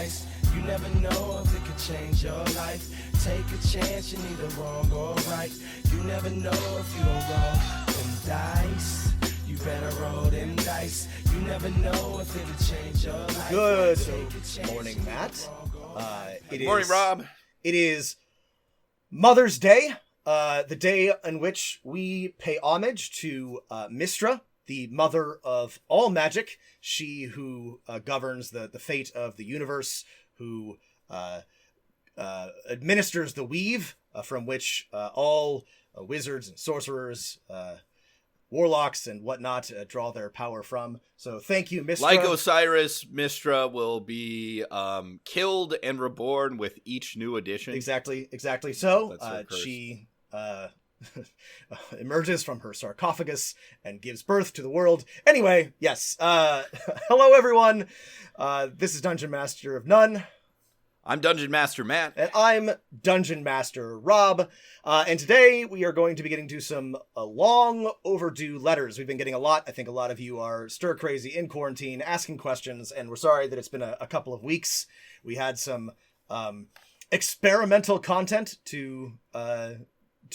dice. You never know if it could change your life. Take a chance, you're neither wrong or right. You never know if you don't roll them dice. You better roll them dice. You never know if it could change your life. Good morning, Matt. Morning, Rob. It is Mother's Day, the day in which we pay homage to Mystra, the mother of all magic, she who governs the fate of the universe, who administers the weave from which all wizards and sorcerers, warlocks and whatnot draw their power from. So thank you, Mystra. Like Osiris, Mystra will be killed and reborn with each new edition. Exactly. So she emerges from her sarcophagus and gives birth to the world. Anyway, yes. Hello, everyone. This is Dungeon Master of None. I'm Dungeon Master Matt. And I'm Dungeon Master Rob. And today we are going to be getting to some long overdue letters. We've been getting a lot. I think a lot of you are stir crazy in quarantine, asking questions, and we're sorry that it's been a couple of weeks. We had some experimental content to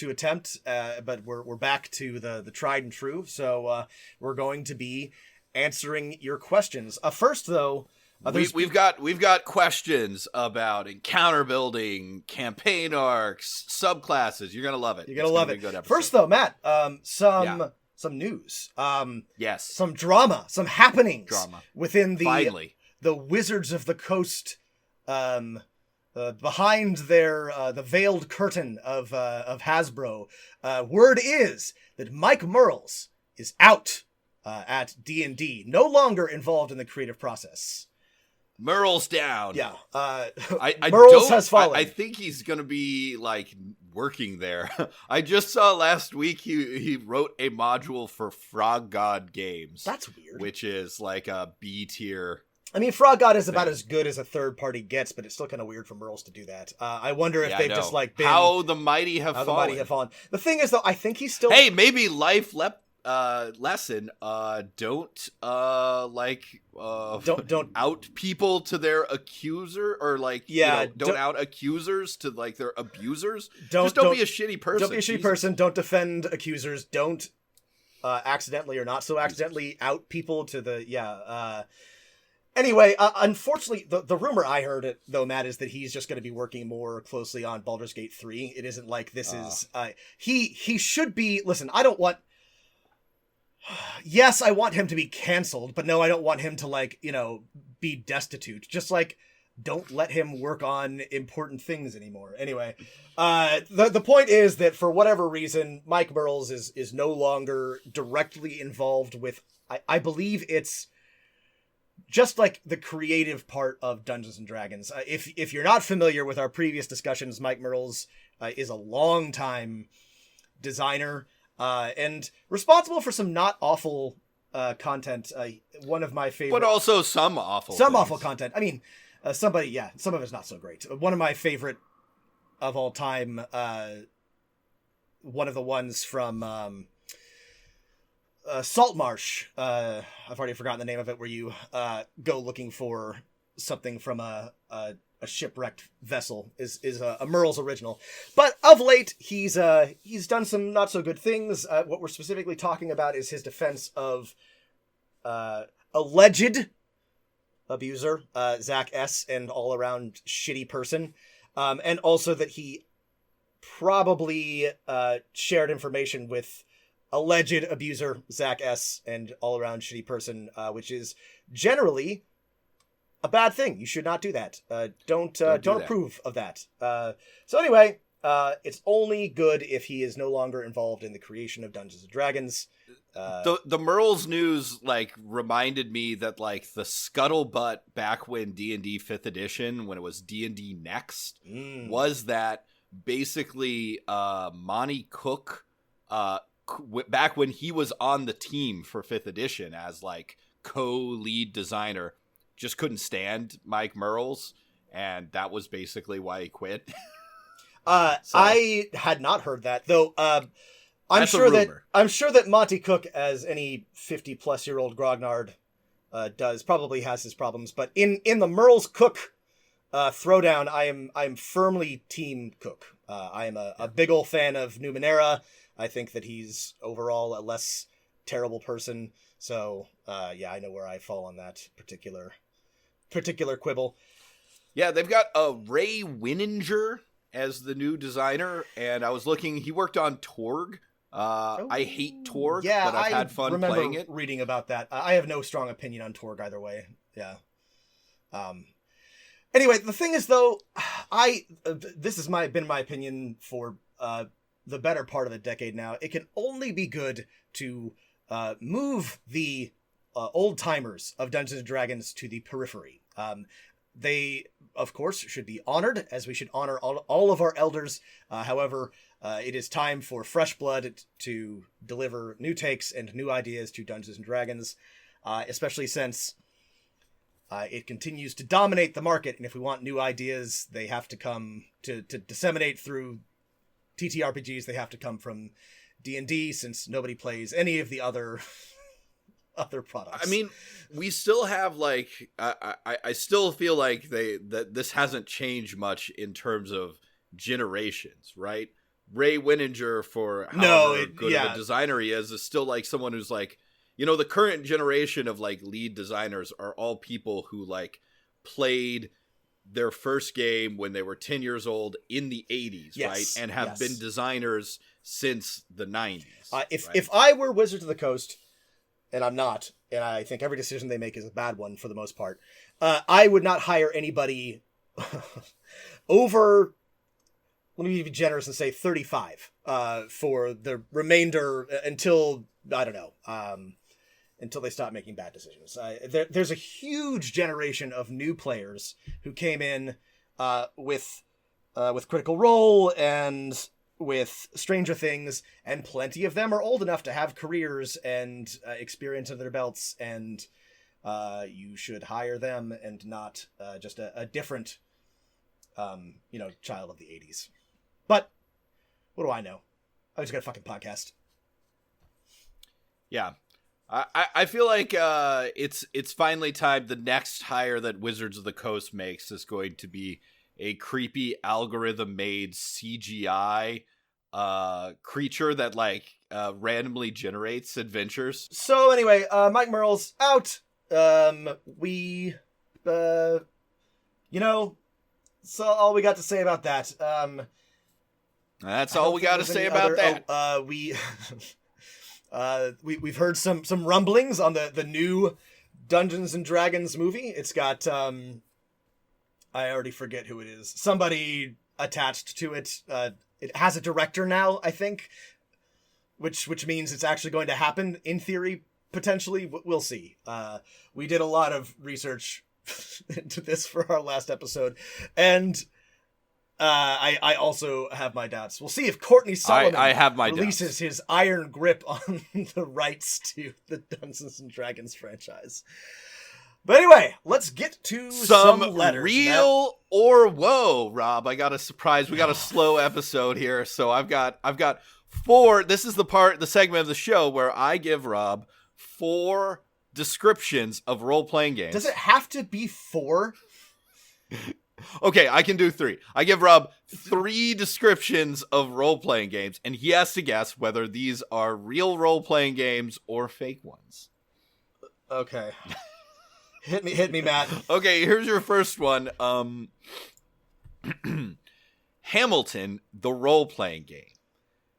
attempt, but we're back to the tried and true. So we're going to be answering your questions. First, though, we've got questions about encounter building, campaign arcs, subclasses. You're gonna love it. You're gonna love it. First, though, Matt, some news. Yes. Some drama, some happenings within the Wizards of the Coast. Behind the veiled curtain of Hasbro, word is that Mike Mearls is out at D&D, no longer involved in the creative process. Mearls down. Yeah. Mearls has fallen. I think he's going to be, working there. I just saw last week he wrote a module for Frog God Games. That's weird. Which is like a B tier. I mean, Frog God is about as good as a third party gets, but it's still kind of weird for Mearls to do that. I wonder if they've just been... How the mighty have fallen. The thing is, though, I think he's still... Hey, maybe lesson, don't out people to their accuser, or don't out accusers to their abusers. Don't be a shitty person. Don't be a shitty person. Don't defend accusers. Don't accidentally or not so accidentally out people to the Anyway, unfortunately, the rumor I heard, though, Matt, is that he's just going to be working more closely on Baldur's Gate 3. It isn't like this is... He should be... Listen, I don't want... Yes, I want him to be canceled, but no, I don't want him to, be destitute. Just, don't let him work on important things anymore. Anyway, the point is that for whatever reason, Mike Mearls is no longer directly involved with... I believe it's just the creative part of Dungeons and Dragons. If you're not familiar with our previous discussions, Mike Mearls is a longtime designer and responsible for some not awful content. One of my favorite, but also some awful content. I mean, some of it's not so great. One of my favorite of all time. One of the ones from Saltmarsh, I've already forgotten the name of it, where you go looking for something from a shipwrecked vessel is a Mearls original. But of late, he's done some not so good things. What we're specifically talking about is his defense of alleged abuser Zach S. and all around shitty person, and also that he probably shared information with alleged abuser Zach S. and all-around shitty person, which is generally a bad thing. You should not do that. Don't approve of that. So anyway, it's only good if he is no longer involved in the creation of Dungeons and Dragons. The Mearls news reminded me that the scuttlebutt back when D&D 5th edition, when it was D&D Next, was that basically Monty Cook back when he was on the team for 5th edition as co-lead designer, just couldn't stand Mike Mearls, and that was basically why he quit. I had not heard that, though. I'm sure that Monty Cook, as any 50-plus-year-old grognard does, probably has his problems. But in the Mearls Cook Throwdown, I'm firmly Team Cook. I am a big ol' fan of Numenera. I think that he's overall a less terrible person. So, yeah, I know where I fall on that particular quibble. Yeah, they've got Ray Winninger as the new designer, and I was looking. He worked on Torg. I hate Torg, but I've had fun playing it. Reading about that. I have no strong opinion on Torg either way. Yeah. Anyway, the thing is, though, this has been my opinion for the better part of a decade now. It can only be good to move the old timers of Dungeons and Dragons to the periphery. They, of course, should be honored, as we should honor all of our elders. However, it is time for fresh blood to deliver new takes and new ideas to Dungeons and Dragons, especially since it continues to dominate the market. And if we want new ideas, they have to come to disseminate through TTRPGs. They have to come from D&D, since nobody plays any of the other products. I mean, we still have like I still feel like that this hasn't changed much in terms of generations, right? Ray Winninger, for however good of a designer he is still like someone who's like, you know, the current generation of like lead designers are all people who like played their first game when they were 10 years old in the 80s, right? And have been designers since the 90s. If I were Wizards of the Coast, and I'm not, and I think every decision they make is a bad one for the most part, I would not hire anybody over, let me be generous and say 35 for the remainder until, I don't know, until they stop making bad decisions. There's a huge generation of new players who came in with Critical Role and with Stranger Things, and plenty of them are old enough to have careers and experience under their belts, and you should hire them and not just a different, child of the 80s. But what do I know? I just got a fucking podcast. Yeah. I feel like it's finally time. The next hire that Wizards of the Coast makes is going to be a creepy algorithm-made CGI creature that like randomly generates adventures. So anyway, Mike Merle's out. So all we got to say about that. That's all we got to say about that. We've heard some rumblings on the new Dungeons and Dragons movie. It's got I already forget who it is. Somebody attached to it. It has a director now, I think, which means it's actually going to happen in theory, potentially. We'll see. We did a lot of research into this for our last episode, and I also have my doubts. We'll see if Courtney Solomon I have my releases his iron grip on the rights to the Dungeons and Dragons franchise. But anyway, let's get to some letters. Real or whoa, Rob. I got a surprise. We got a slow episode here, so I've got 4. This is the segment of the show where I give Rob 4 descriptions of role-playing games. Does it have to be 4? Okay, I can do 3. I give Rob 3 descriptions of role-playing games, and he has to guess whether these are real role-playing games or fake ones. Okay. Hit me, Matt. Okay, here's your first one. Hamilton, the role-playing game.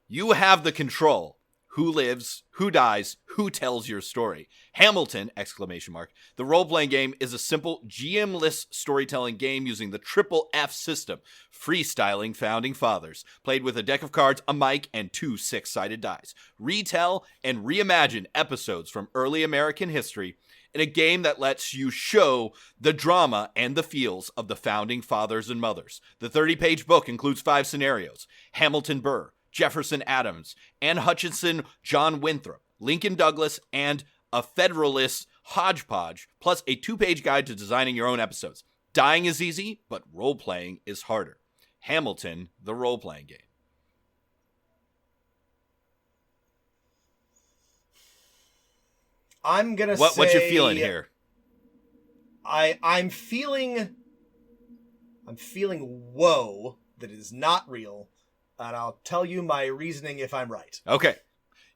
You have the control. Who lives, who dies, who tells your story? Hamilton, ! The role-playing game is a simple GM-less storytelling game using the triple F system, freestyling Founding Fathers, played with a deck of cards, a mic, and 2 6-sided dice. Retell and reimagine episodes from early American history in a game that lets you show the drama and the feels of the Founding Fathers and Mothers. The 30-page book includes 5 scenarios: Hamilton Burr, Jefferson Adams, Anne Hutchinson, John Winthrop, Lincoln Douglas, and a Federalist hodgepodge, plus a 2-page guide to designing your own episodes. Dying is easy, but role-playing is harder. Hamilton, the role-playing game. I'm gonna say... What you feeling here? I'm feeling I'm feeling woe that it is not real, and I'll tell you my reasoning if I'm right. Okay.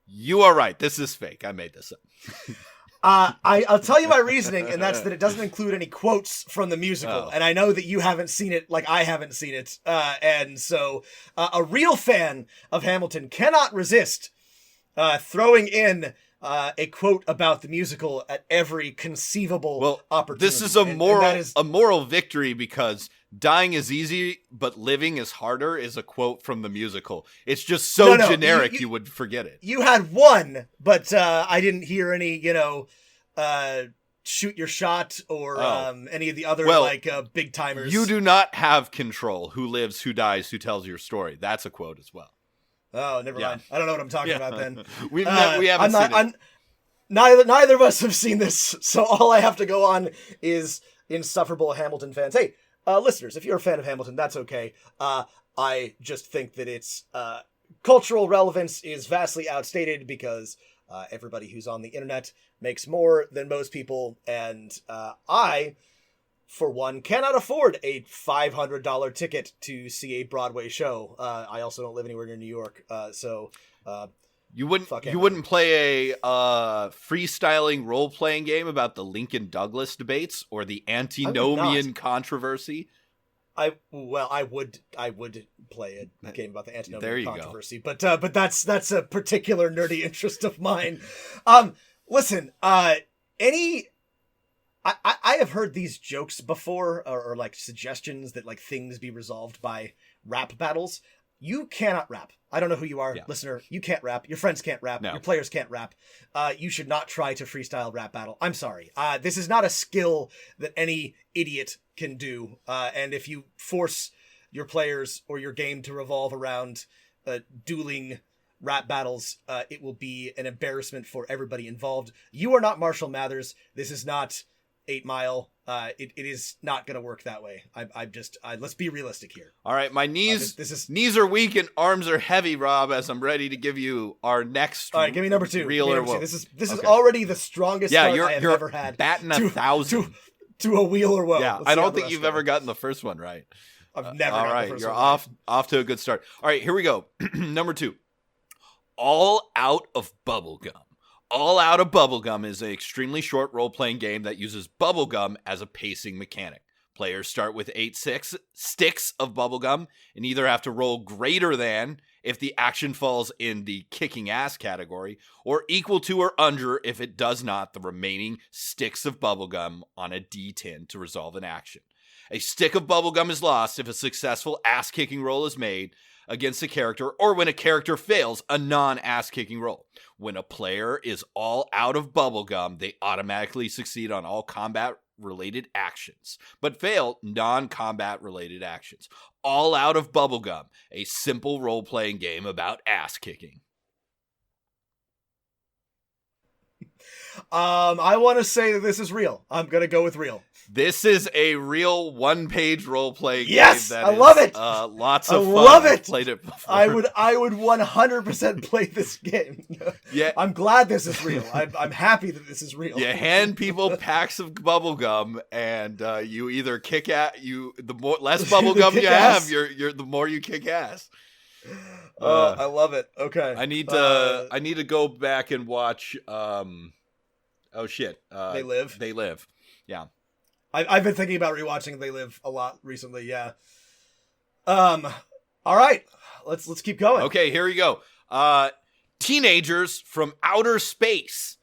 You are right. This is fake. I made this up. I'll tell you my reasoning, and that's that it doesn't include any quotes from the musical. Oh. And I know that you haven't seen it like I haven't seen it. And so a real fan of Hamilton cannot resist throwing in a quote about the musical at every conceivable opportunity. This is a moral victory because dying is easy, but living is harder is a quote from the musical. It's just so generic you would forget it. You had one, but I didn't hear any, shoot your shot or any of the other big timers. You do not have control. Who lives, who dies, who tells your story. That's a quote as well. Oh, never mind. I don't know what I'm talking about then. we haven't seen it. Neither of us have seen this, so all I have to go on is insufferable Hamilton fans. Hey, listeners, if you're a fan of Hamilton, that's okay. I just think that its cultural relevance is vastly outstated because everybody who's on the internet makes more than most people, and I, for one, cannot afford a $500 ticket to see a Broadway show. I also don't live anywhere near New York, so you wouldn't play a freestyling role-playing game about the Lincoln Douglas debates or the antinomian controversy. I would play a game about the antinomian controversy, go. but that's a particular nerdy interest of mine. Listen, I have heard these jokes before, or like suggestions that like things be resolved by rap battles. You cannot rap. I don't know who you are, listener. You can't rap. Your friends can't rap. No. Your players can't rap. You should not try to freestyle rap battle. I'm sorry. This is not a skill that any idiot can do. And if you force your players or your game to revolve around dueling rap battles, it will be an embarrassment for everybody involved. You are not Marshall Mathers. This is not 8 Mile. It is not going to work that way. Let's be realistic here. All right, my knees knees are weak and arms are heavy, Rob, as I'm ready to give you our next. All right, give me number 2. Real or woe. This is already the strongest start I have ever had. Batting 1,000 to a wheel or woe. Yeah, I don't think you've ever gotten the first one right. I've never. All right, you're off to a good start. All right, here we go. Number 2. All Out of Bubblegum. All Out of Bubblegum is an extremely short role-playing game that uses bubblegum as a pacing mechanic. Players start with 8 sticks of bubblegum and either have to roll greater than if the action falls in the kicking ass category, or equal to or under if it does not the remaining sticks of bubblegum on a D10 to resolve an action. A stick of bubblegum is lost if a successful ass-kicking roll is made against a character, or when a character fails a non-ass-kicking roll. When a player is all out of bubblegum, they automatically succeed on all combat-related actions, but fail non-combat-related actions. All Out of Bubblegum, a simple role-playing game about ass-kicking. I want to say that this is real. I'm going to go with real. This is a real one-page role-playing game. Yes, that I love it. Lots of fun. I love it. I've played it before. I would 100% play this game. Yeah, I'm glad this is real. I'm happy that this is real. You hand people packs of bubble gum, and you either kick at you. The less bubble gum you have, you're the more you kick ass. I love it. Okay, I need to go back and watch. Oh shit! They Live. They Live. Yeah. I've been thinking about rewatching They Live a lot recently. Yeah. All right, let's keep going. Okay, here we go. Teenagers from outer space.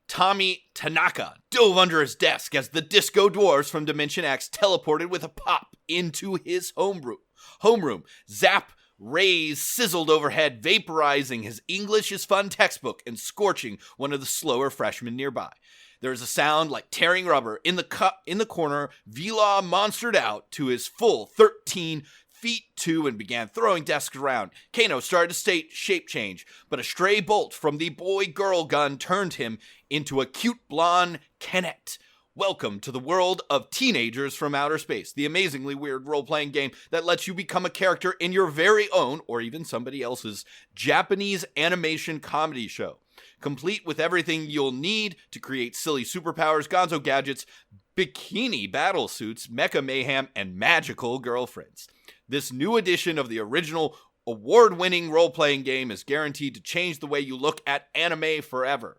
Tommy Tanaka dove under his desk as the disco dwarves from Dimension X teleported with a pop into his homeroom. Zap rays sizzled overhead, vaporizing his English is Fun textbook and scorching one of the slower freshmen nearby. There is a sound like tearing rubber. In the corner, Vila monstered out to his full 13 feet 2 and began throwing desks around. Kano started to shape change, but a stray bolt from the boy-girl gun turned him into a cute blonde Kenneth. Welcome to the world of Teenagers from Outer Space, the amazingly weird role-playing game that lets you become a character in your very own, or even somebody else's, Japanese animation comedy show. Complete with everything you'll need to create silly superpowers, gonzo gadgets, bikini battle suits, mecha mayhem, and magical girlfriends. This new edition of the original award-winning role-playing game is guaranteed to change the way you look at anime forever.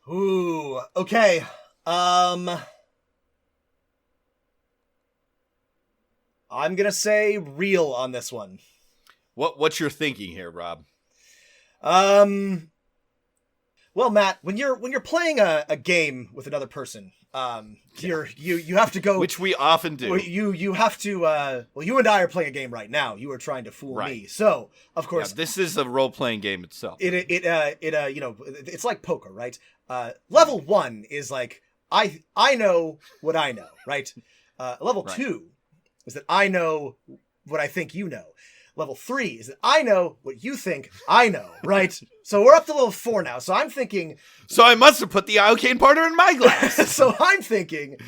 Ooh, okay. I'm gonna say real on this one. What's your thinking here, Rob? Well, Matt, when you're playing a game with another person, you have to go, which we often do. You have to. Well, you and I are playing a game right now. You are trying to fool me, so of course, this is a role playing game itself. It's like poker, right? Level 1 is like I know what I know, right? Level 2 is that I know what I think you know. Level 3 is that I know what you think I know, right? So we're up to level 4 now. So I'm thinking. So I must have put the iocane partner in my glass. So I'm thinking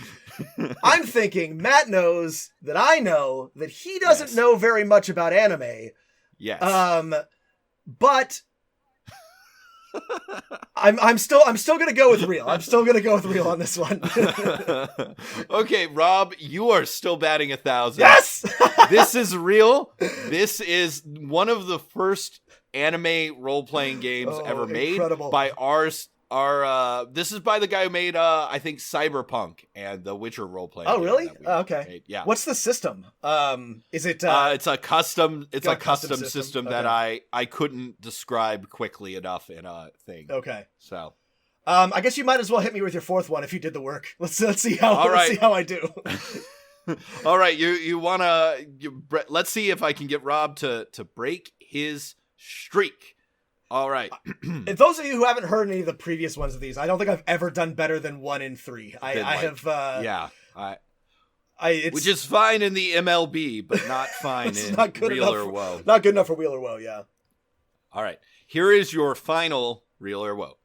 Matt knows that I know that he doesn't know very much about anime. Yes. But I'm still gonna go with real. I'm still gonna go with real on this one. Okay, Rob, you are still batting 1,000. Yes. This is real. This is one of the first anime role-playing games ever made by this is by the guy who made I think Cyberpunk and the Witcher role-playing game. Oh, really? Okay. Made. Yeah. What's the system? Is it it's a custom system that okay. I couldn't describe quickly enough in a thing. Okay. So I guess you might as well hit me with your fourth one if you did the work. Let's see how I do. All right, let's see if I can get Rob to break his streak. All right. And those of you who haven't heard any of the previous ones of these, I don't think I've ever done better than 1 in 3. Which is fine in the MLB, but not fine in not good Real enough or Woe. Not good enough for Real or Woe, yeah. All right. Here is your final Real or Woe.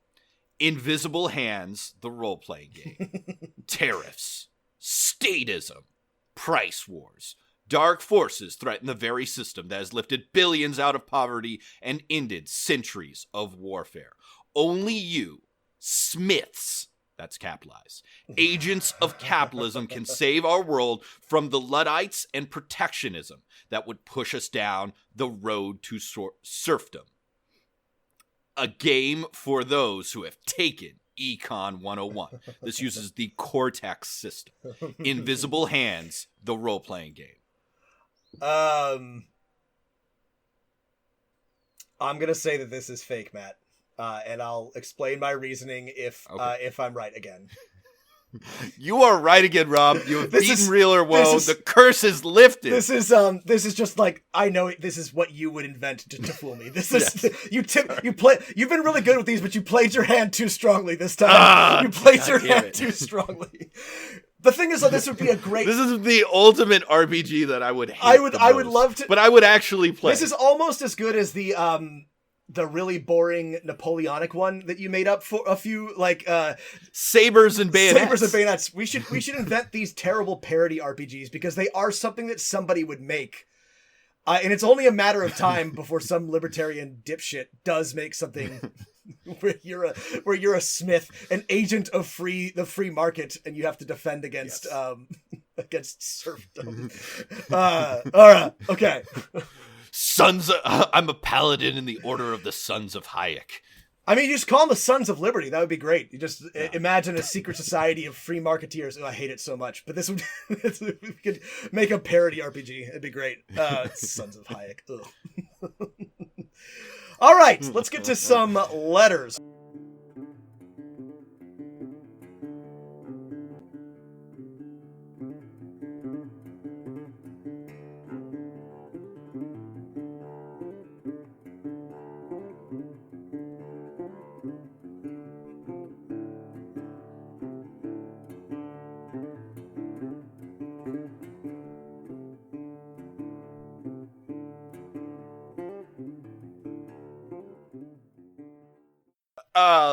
Invisible Hands, the role-playing game. Tariffs. Statism. Price wars. Dark forces threaten the very system that has lifted billions out of poverty and ended centuries of warfare. Only you, Smiths, that's capitalized, agents of capitalism can save our world from the Luddites and protectionism that would push us down the road to serfdom. A game for those who have taken Econ 101. This uses the Cortex system. Invisible Hands, the role-playing game. I'm gonna say that this is fake, Matt, and I'll explain my reasoning if I'm right again. You are right again, Rob. You have beaten Real or Woe. The curse is lifted. This is just like I know this is what you would invent to fool me. This is You've been really good with these, but you played your hand too strongly this time. You played your hand too strongly. The thing is, this would be a great. This is the ultimate RPG that I would hate. I would love to, but I would actually play. This is almost as good as the really boring Napoleonic one that you made up for a few Sabers and Bayonets. Sabers and Bayonets. We should invent these terrible parody RPGs because they are something that somebody would make. And it's only a matter of time before some libertarian dipshit does make something where you're a Smith, an agent of the free market, and you have to defend against against serfdom. All right, okay. I'm a paladin in the Order of the Sons of Hayek. I mean, you just call them the Sons of Liberty. That would be great. You just imagine a secret society of free marketeers. Oh, I hate it so much. But this would, we could make a parody RPG. It'd be great. Sons of Hayek. Ugh. All right, let's get to some letters.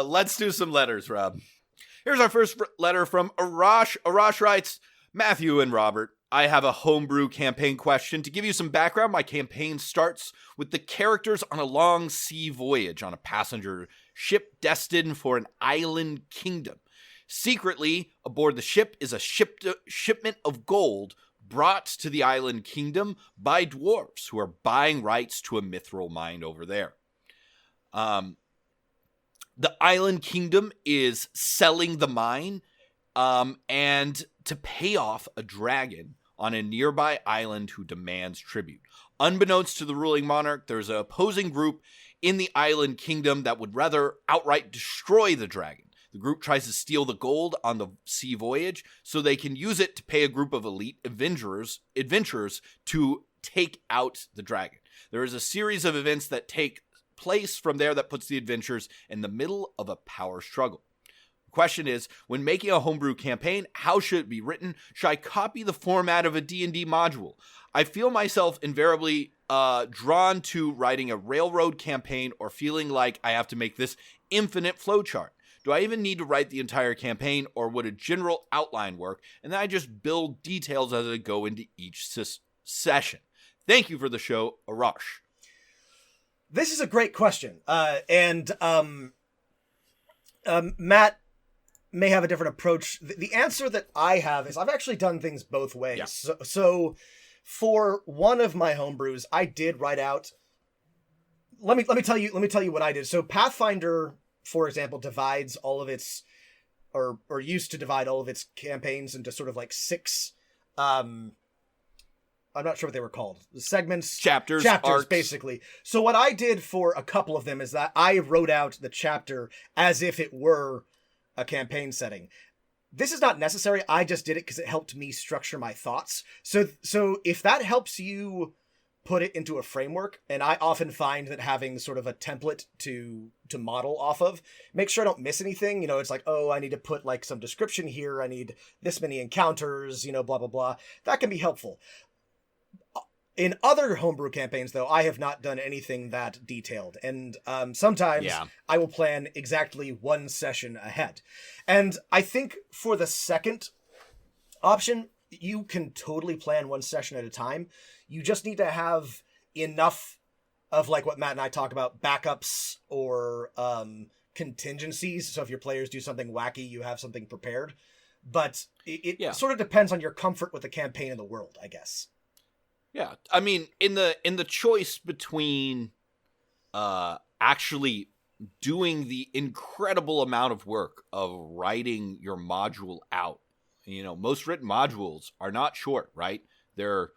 Let's do some letters, Rob. Here's our first letter from Arash. Arash writes, Matthew and Robert, I have a homebrew campaign question. To give you some background, my campaign starts with the characters on a long sea voyage on a passenger ship destined for an island kingdom. Secretly, aboard the ship is a shipment of gold brought to the island kingdom by dwarves who are buying rights to a mithril mine over there. The island kingdom is selling the mine and to pay off a dragon on a nearby island who demands tribute. Unbeknownst to the ruling monarch, there's an opposing group in the island kingdom that would rather outright destroy the dragon. The group tries to steal the gold on the sea voyage so they can use it to pay a group of elite adventurers to take out the dragon. There is a series of events that take place from there that puts the adventurers in the middle of a power struggle. The question is, when making a homebrew campaign, how should it be written? Should I copy the format of a D&D module? I feel myself invariably drawn to writing a railroad campaign or feeling like I have to make this infinite flowchart. Do I even need to write the entire campaign, or would a general outline work, and then I just build details as I go into each session? Thank you for the show, Arash. This is a great question. Matt may have a different approach. The answer that I have is I've actually done things both ways. Yeah. So for one of my homebrews, I did write out. Let me tell you what I did. So Pathfinder, for example, divides all of its, or used to divide all of its campaigns into sort of like 6. I'm not sure what they were called. Segments. Chapters, arcs. Basically. So what I did for a couple of them is that I wrote out the chapter as if it were a campaign setting. This is not necessary. I just did it because it helped me structure my thoughts. So if that helps you put it into a framework, and I often find that having sort of a template to model off of, make sure I don't miss anything. You know, it's like, oh, I need to put like some description here. I need this many encounters, blah, blah, blah. That can be helpful. In other homebrew campaigns, though, I have not done anything that detailed. And sometimes I will plan exactly one session ahead. And I think for the second option, you can totally plan one session at a time. You just need to have enough of like what Matt and I talk about, backups or contingencies. So if your players do something wacky, you have something prepared. But it sort of depends on your comfort with the campaign and the world, I guess. Yeah, I mean, in the choice between actually doing the incredible amount of work of writing your module out, most written modules are not short, right? They're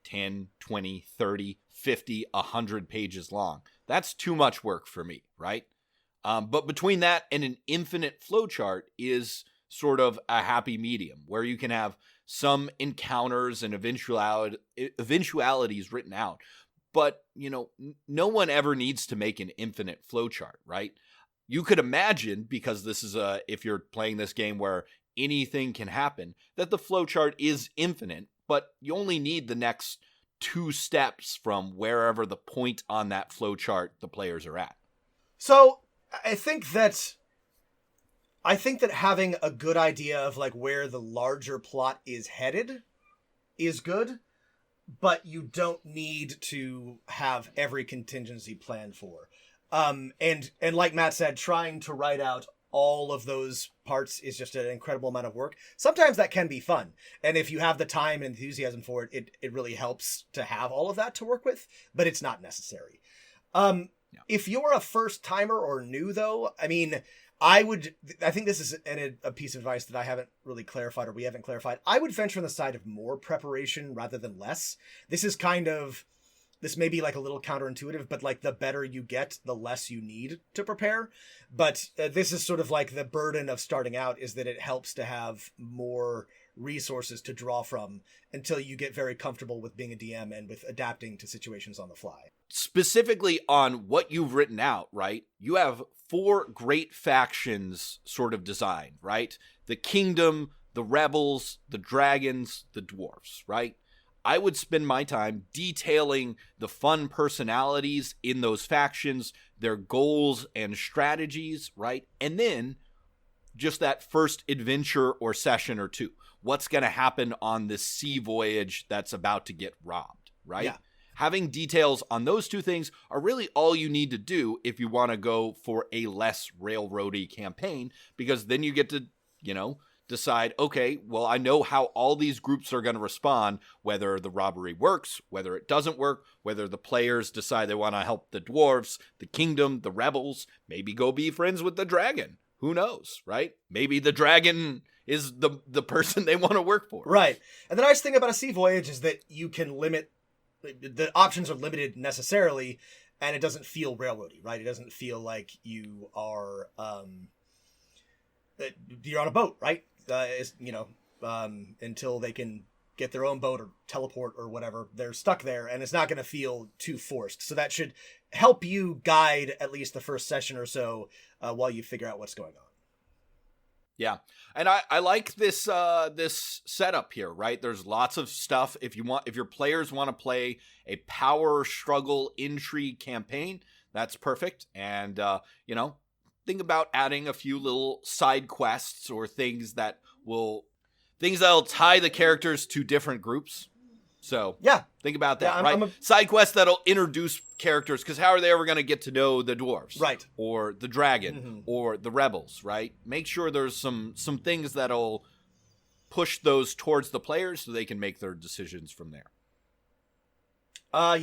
10, 20, 30, 50, 100 pages long. That's too much work for me, right? But between that and an infinite flowchart is sort of a happy medium where you can have some encounters and eventualities written out. But, no one ever needs to make an infinite flowchart, right? You could imagine, because this is if you're playing this game where anything can happen, that the flowchart is infinite, but you only need the next 2 steps from wherever the point on that flowchart the players are at. So I think that having a good idea of like where the larger plot is headed is good, but you don't need to have every contingency planned for. And like Matt said, trying to write out all of those parts is just an incredible amount of work. Sometimes that can be fun. And if you have the time and enthusiasm for it, it really helps to have all of that to work with, but it's not necessary. If you're a first timer or new though, I mean, I think this is a piece of advice that I haven't really clarified, or we haven't clarified. I would venture on the side of more preparation rather than less. This may be like a little counterintuitive, but like the better you get, the less you need to prepare. But this is sort of like the burden of starting out, is that it helps to have more resources to draw from until you get very comfortable with being a DM and with adapting to situations on the fly. Specifically on what you've written out, right? You have 4 great factions sort of designed, right? The kingdom, the rebels, the dragons, the dwarves, right? I would spend my time detailing the fun personalities in those factions, their goals and strategies, right? And then just that first adventure or session or 2. What's going to happen on this sea voyage that's about to get robbed, right? Yeah. having details on those two things are really all you need to do if you want to go for a less railroady campaign, because then you get to, decide, okay, well, I know how all these groups are going to respond, whether the robbery works, whether it doesn't work, whether the players decide they want to help the dwarves, the kingdom, the rebels, maybe go be friends with the dragon. Who knows, right? Maybe the dragon is the person they want to work for. Right. And the nice thing about a sea voyage is that you can limit, the options are limited necessarily, and it doesn't feel railroady, right? It doesn't feel like you are, you're on a boat, right? Until they can get their own boat or teleport or whatever, they're stuck there, and it's not going to feel too forced. So that should help you guide at least the first session or so while you figure out what's going on. Yeah. And I like this this setup here, right? There's lots of stuff. If your players want to play a power struggle intrigue campaign, that's perfect. And think about adding a few little side quests or things that'll tie the characters to different groups. So yeah, think about that, right? Side quests that'll introduce characters, because how are they ever going to get to know the dwarves, right? Or the dragon, or the rebels, right? Make sure there's some things that'll push those towards the players so they can make their decisions from there. I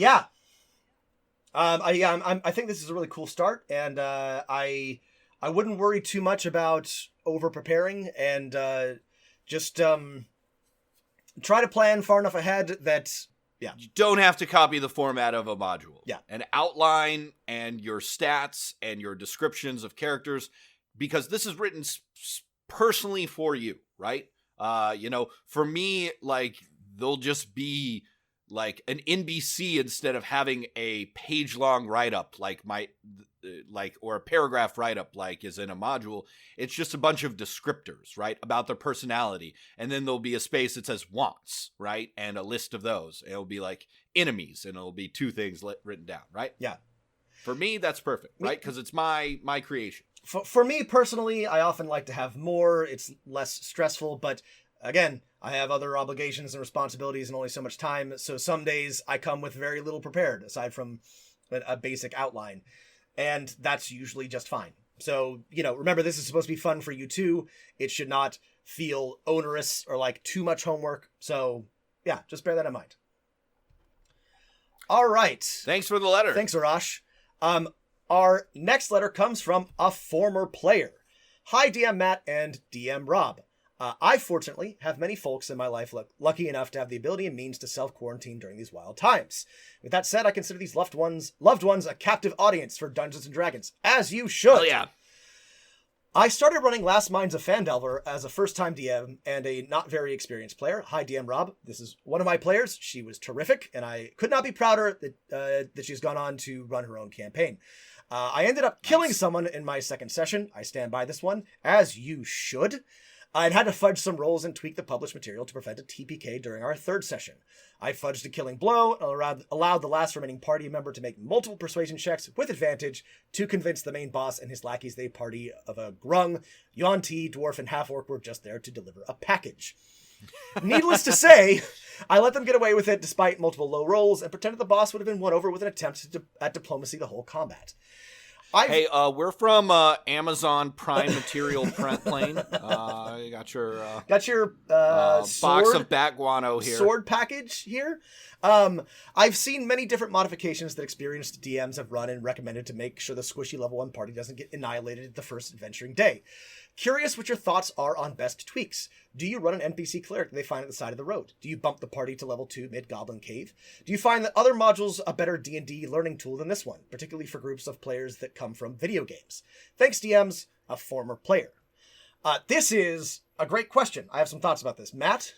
think this is a really cool start, and I wouldn't worry too much about over preparing, and just try to plan far enough ahead that, you don't have to copy the format of a module. Yeah. An outline and your stats and your descriptions of characters, because this is written personally for you, right? For me, like, they'll just be like an NBC instead of having a page-long write-up or a paragraph write-up like is in a module. It's just a bunch of descriptors, right, about their personality. And then there'll be a space that says wants, right, and a list of those. It'll be like enemies, and it'll be two things written down, right? Yeah. For me, that's perfect, right? Because it's my creation. For me personally, I often like to have more. It's less stressful, but again, I have other obligations and responsibilities and only so much time. So some days I come with very little prepared, aside from a basic outline. And that's usually just fine. So, remember, this is supposed to be fun for you too. It should not feel onerous or like too much homework. So, yeah, just bear that in mind. All right. Thanks for the letter. Thanks, Arash. Our next letter comes from a former player. Hi, DM Matt and DM Rob. I fortunately have many folks in my life lucky enough to have the ability and means to self-quarantine during these wild times. With that said, I consider these loved ones a captive audience for Dungeons & Dragons, as you should. Oh, yeah. I started running Last Minds of Phandelver as a first-time DM and a not very experienced player. Hi, DM Rob. This is one of my players. She was terrific, and I could not be prouder that she's gone on to run her own campaign. I ended up killing someone in my second session. I stand by this one, as you should. I'd had to fudge some rolls and tweak the published material to prevent a TPK during our third session. I fudged a killing blow and allowed the last remaining party member to make multiple persuasion checks with advantage to convince the main boss and his lackeys they party of a grung, Yuan-Ti, dwarf, and half-orc were just there to deliver a package. Needless to say, I let them get away with it despite multiple low rolls and pretended the boss would have been won over with an attempt at diplomacy the whole combat. Hey, we're from Amazon Prime Material Print Plane. You got your box of bat guano here. Sword package here. I've seen many different modifications that experienced DMs have run and recommended to make sure the squishy level 1 party doesn't get annihilated the first adventuring day. Curious what your thoughts are on best tweaks. Do you run an NPC cleric that they find at the side of the road? Do you bump the party to level 2 mid-goblin cave? Do you find that other modules a better D&D learning tool than this one, particularly for groups of players that come from video games? Thanks, DMs, a former player. This is a great question. I have some thoughts about this. Matt?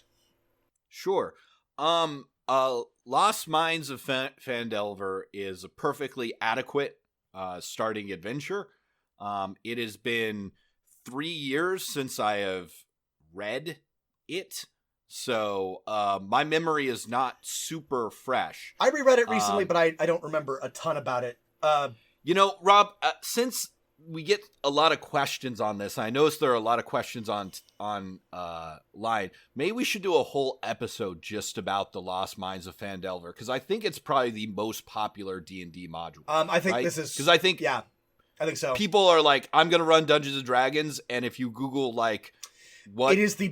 Sure. Lost Minds of Phandelver is a perfectly adequate starting adventure. It has been 3 years since I have read it, so my memory is not super fresh. I reread it recently, but I don't remember a ton about it. Rob, since we get a lot of questions on this. I noticed there are a lot of questions on line. Maybe we should do a whole episode just about the Lost Mines of Phandelver, because I think it's probably the most popular D&D module. I think right? this is because I think so. People are like, I'm going to run Dungeons and Dragons, and if you Google like what it is the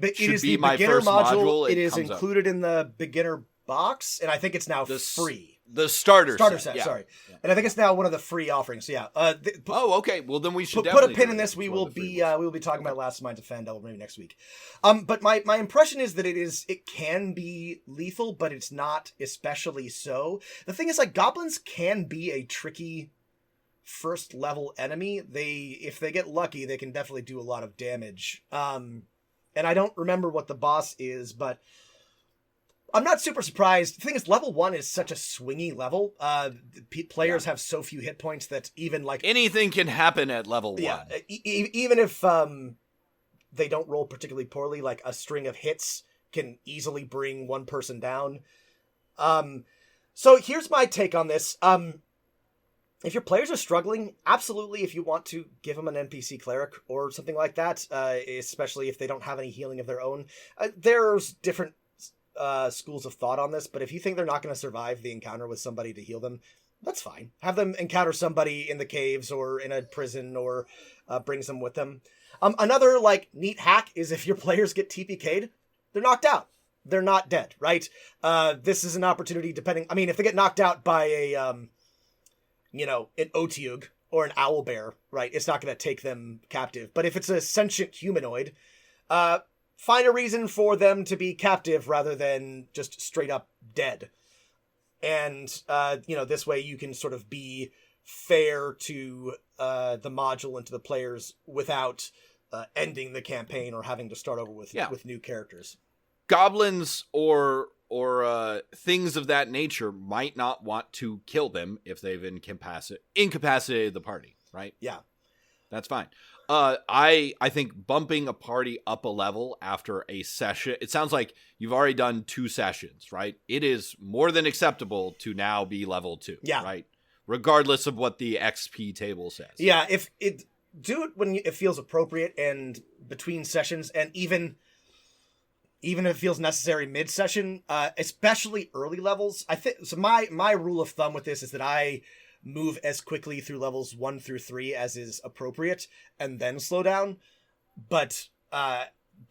my beginner first module, it is comes up. included in the beginner box, and I think it's now free. The starter set, yeah. sorry. Yeah. And I think it's now one of the free offerings. So yeah. Okay. Well, then we should put a pin in this. We will be talking about Last Mines of Phandelver maybe next week. But my impression is that it can be lethal, but it's not especially so. The thing is, like, goblins can be a tricky first level enemy. If they get lucky, they can definitely do a lot of damage. And I don't remember what the boss is, but I'm not super surprised. The thing is, level 1 is such a swingy level. Players have so few hit points that even like anything can happen at level 1. Yeah, even if they don't roll particularly poorly, like a string of hits can easily bring one person down. So here's my take on this. If your players are struggling, absolutely, if you want to give them an NPC cleric or something like that, especially if they don't have any healing of their own, there's different schools of thought on this, but if you think they're not going to survive the encounter with somebody to heal them, that's fine. Have them encounter somebody in the caves or in a prison, or brings them with them. Another like neat hack is if your players get TPK'd, they're knocked out. They're not dead, right? This is an opportunity if they get knocked out by an Otiug or an owlbear, right? It's not going to take them captive. But if it's a sentient humanoid, find a reason for them to be captive rather than just straight up dead. And, this way you can sort of be fair to the module and to the players without ending the campaign or having to start over with new characters. Goblins or things of that nature might not want to kill them if they've incapacitated the party, right? Yeah. That's fine. I think bumping a party up a level after a session, it sounds like you've already done 2 sessions, right? It is more than acceptable to now be level 2, right? Regardless of what the XP table says. Yeah, do it when it feels appropriate and between sessions, and even if it feels necessary mid-session, especially early levels. I think so. My rule of thumb with this is that I move as quickly through levels 1 through 3 as is appropriate, and then slow down. But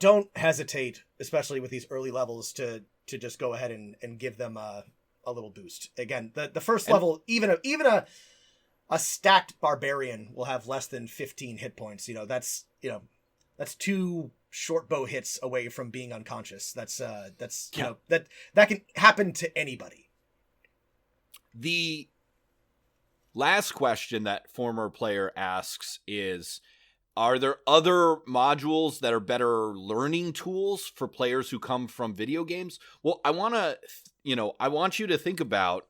don't hesitate, especially with these early levels, to just go ahead and give them a little boost. Again, the first level, even a stacked barbarian will have less than 15 hit points. That's 2 short bow hits away from being unconscious. That can happen to anybody. The last question that former player asks is, are there other modules that are better learning tools for players who come from video games? Well, I want you to think about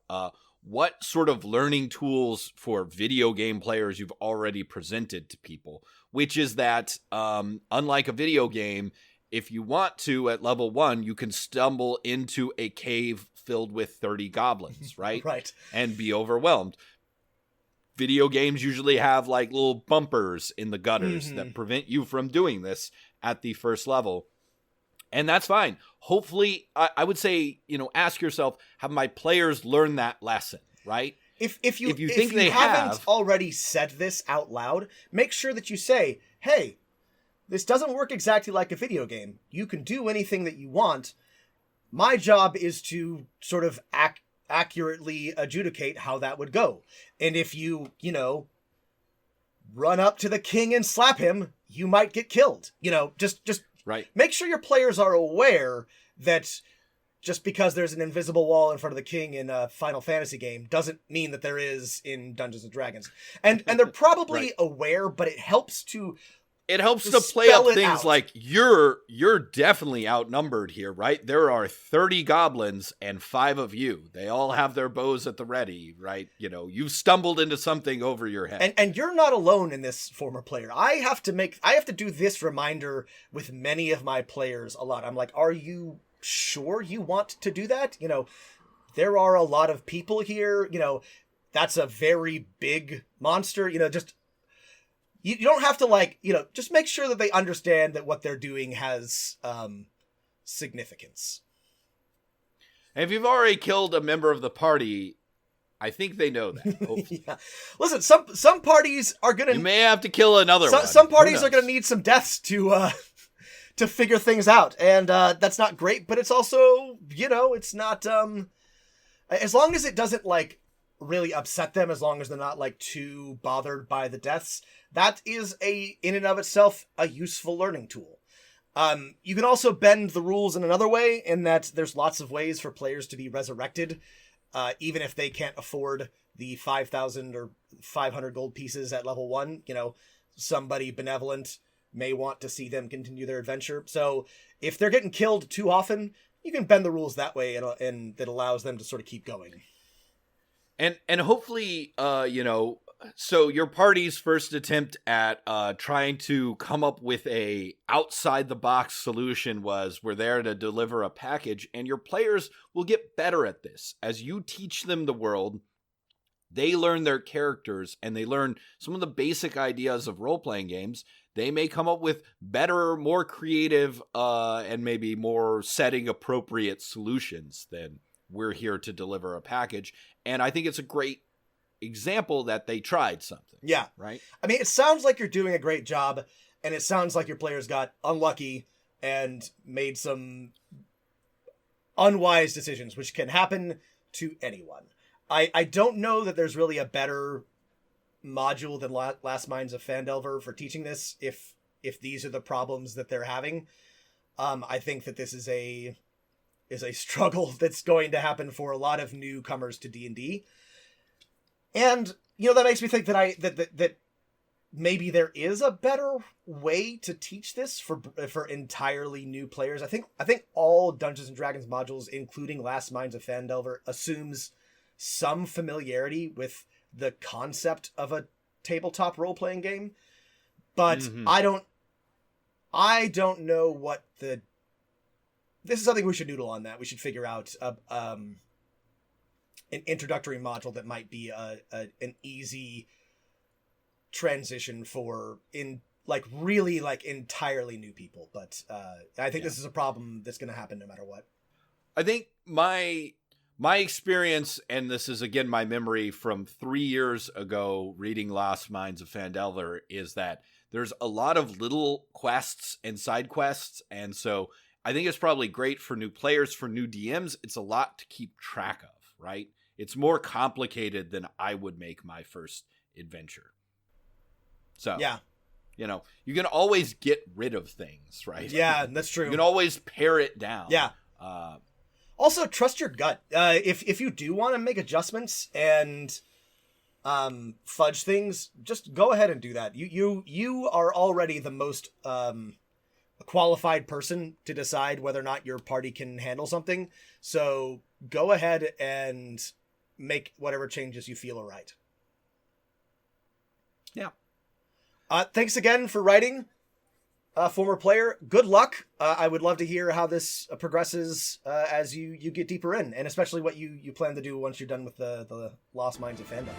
what sort of learning tools for video game players you've already presented to people, which is that unlike a video game, if you want to, at level 1, you can stumble into a cave filled with 30 goblins, right? Right. And be overwhelmed. Video games usually have like little bumpers in the gutters that prevent you from doing this at the first level. And that's fine. Hopefully, I would say, ask yourself, have my players learned that lesson, right? If you haven't already said this out loud, make sure that you say, hey, this doesn't work exactly like a video game. You can do anything that you want. My job is to sort of accurately adjudicate how that would go. And if you run up to the king and slap him, you might get killed. Just right. Make sure your players are aware that just because there's an invisible wall in front of the king in a Final Fantasy game doesn't mean that there is in Dungeons and Dragons. And they're probably right. aware, but it helps to play up things out. Like you're definitely outnumbered here, right? There are 30 goblins and 5 of you. They all have their bows at the ready, right? You've stumbled into something over your head. And you're not alone in this, former player. I have to do this reminder with many of my players a lot. I'm like, are you sure you want to do that? There are a lot of people here. That's a very big monster. you don't have to like, just make sure that they understand that what they're doing has significance. And if you've already killed a member of the party, I think they know that. Hopefully. Yeah. Listen, some parties are gonna. You may have to kill another one. Some parties are gonna need some deaths to figure things out, and that's not great. But it's also, it's not. As long as it doesn't like really upset them, as long as they're not like too bothered by the deaths, that is in and of itself a useful learning tool. You can also bend the rules in another way, in that there's lots of ways for players to be resurrected. Even if they can't afford the 5,000 or 500 gold pieces at level 1, somebody benevolent may want to see them continue their adventure. So if they're getting killed too often, you can bend the rules that way, and that allows them to sort of keep going. And hopefully, so your party's first attempt at trying to come up with a outside the box solution was, we're there to deliver a package, and your players will get better at this. As you teach them the world, they learn their characters, and they learn some of the basic ideas of role-playing games. They may come up with better, more creative, and maybe more setting appropriate solutions than we're here to deliver a package. And I think it's a great example that they tried something. Yeah. Right? I mean, it sounds like you're doing a great job, and it sounds like your players got unlucky and made some unwise decisions, which can happen to anyone. I don't know that there's really a better module than Last Minds of Phandelver for teaching this, if these are the problems that they're having. I think that this is a struggle that's going to happen for a lot of newcomers to D&D. And, that makes me think that maybe there is a better way to teach this for entirely new players. I think all Dungeons and Dragons modules, including Last Minds of Phandelver, assumes some familiarity with the concept of a tabletop role-playing game. But I don't know what this is something we should noodle on that. We should figure out an introductory module that might be an easy transition for really entirely new people. But I think this is a problem that's going to happen no matter what. I think my experience, and this is again my memory from 3 years ago reading Lost Minds of Phandelver, is that there's a lot of little quests and side quests, and so I think it's probably great for new players, for new DMs. It's a lot to keep track of, right? It's more complicated than I would make my first adventure. So, yeah, you can always get rid of things, right? Yeah, that's true. You can always pare it down. Yeah. Also, trust your gut. If you do want to make adjustments and fudge things, just go ahead and do that. You are already the most qualified person to decide whether or not your party can handle something. So go ahead and make whatever changes you feel are right. Yeah. Thanks again for writing, former player. Good luck. I would love to hear how this progresses as you get deeper in, and especially what you plan to do once you're done with the Lost Minds of Fandom.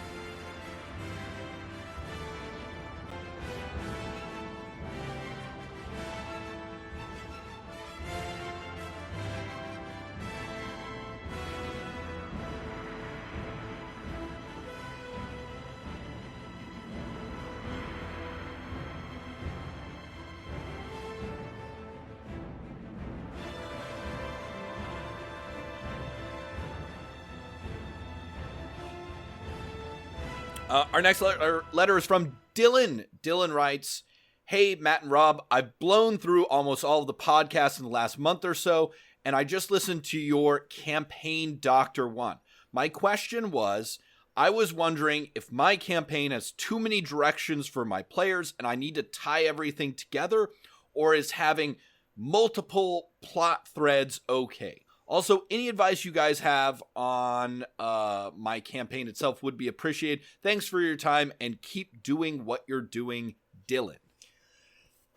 Our next letter is from Dylan. Dylan writes, "Hey, Matt and Rob, I've blown through almost all of the podcasts in the last month or so, and I just listened to your Campaign Doctor 1. My question was, I was wondering if my campaign has too many directions for my players and I need to tie everything together, or is having multiple plot threads okay? Also, any advice you guys have on my campaign itself would be appreciated. Thanks for your time and keep doing what you're doing, Dylan."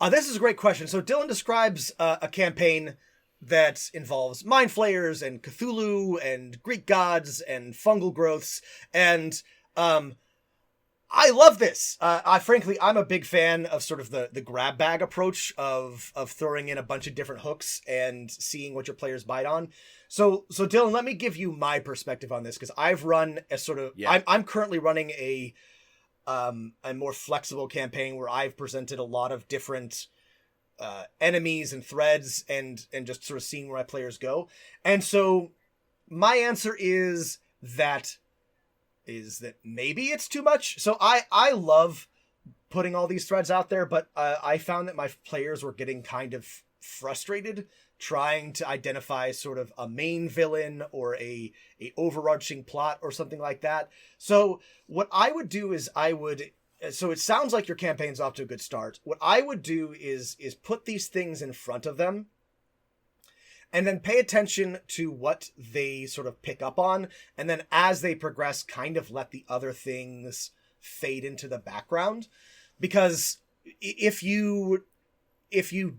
This is a great question. So Dylan describes a campaign that involves mind flayers and Cthulhu and Greek gods and fungal growths. And I love this. I'm a big fan of sort of the grab bag approach of throwing in a bunch of different hooks and seeing what your players bite on. So Dylan, let me give you my perspective on this, because I've run a sort of I'm currently running a more flexible campaign where I've presented a lot of different enemies and threads and just sort of seeing where my players go. And so my answer is that maybe it's too much. So I love putting all these threads out there, but I found that my players were getting kind of frustrated trying to identify sort of a main villain or a overarching plot or something like that. So what I would do is so it sounds like your campaign's off to a good start. What I would do is put these things in front of them and then pay attention to what they sort of pick up on. And then as they progress, kind of let the other things fade into the background. Because if you